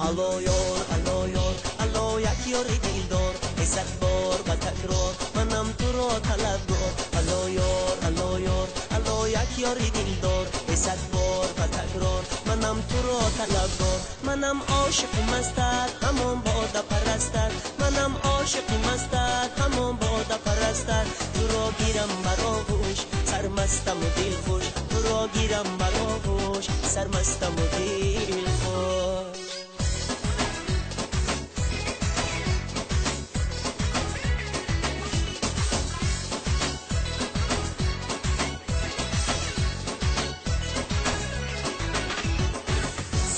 الو یار الو یار الو یک یاری دلدار صد بار و تکرار منم تو را طلبگار الو یار الو یار الو یک یاری دلدار صد بار و تکرار منم تو را طلبگار منم عاشق مستت همان باده پرستت منم عاشق مستت همان باده پرستت تو را گیرم بر آغوش سرمستم و دل خوش تو را گیرم بر آغوش سرمستم و دل خوش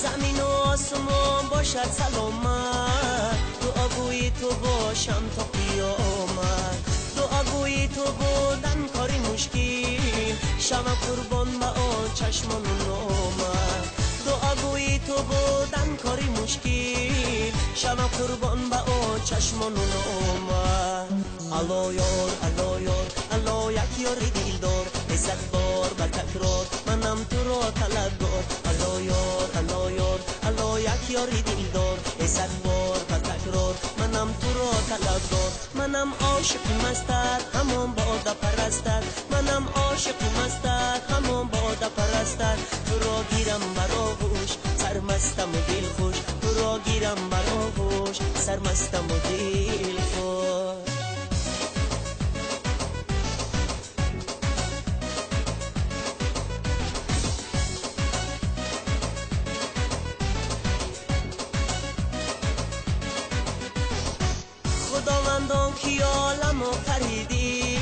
زمین و آسمان باشد سلامت دعاگوی تو باشم تا قیامت دعاگوی تو بودن کاری مشکل شوم قربان به آن چشمان و نامت دعاگوی تو بودن کاری مشکل شوم قربان به آن چشمان و نامت الو یار الو یار الو یک یاری دلدار صد بار به تکرار منم تو را طلبگار الو یار الو یار الو یک یاری دلدار صد بار به تکرار منم تو را طلبگار منم عاشق مستت همان باده پرستت منم عاشق مستت همان باده پرستت تو را گیرم بر آغوش سرمستم و دل خوش تو را گیرم بر آغوش سرمستم و دل خوش خداوندان کی عالم آفریدی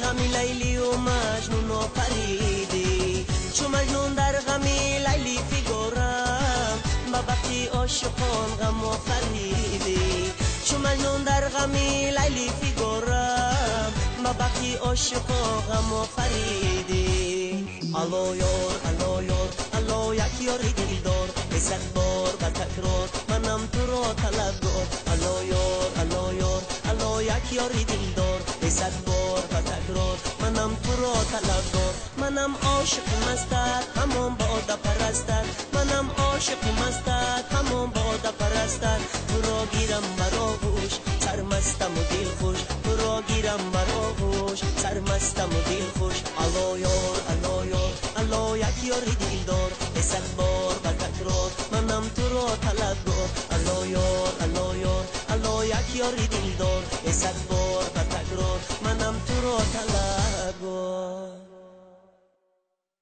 غمی لیلی و مجنون آفریدی چو مجنون در غمی لیلی فگارم به وقتی عاشقان غم آفریدی چو مجنون در غمی لیلی فگارم به وقتی عاشقان غم آفریدی الو یار الو یار الو یک یاری دلدار صد بار به تکرار منم تو را طلبگار الو یار الو یار الو یک یاری دلدار صد بار به تکرار منم تو را طلبگار منم عاشق مستت همان باده پرستت منم عاشق مستت همان باده پرستت تو را گیرم بر آغوش سرمستم و دل خوش تو را گیرم بر آغوش سرمستم و دل خوش الو یار الو یار الو یک یاری دلدار صد بار به تکرار منم تو را طلبگار الو یار الو یار الو یک یاری دلدار صد بار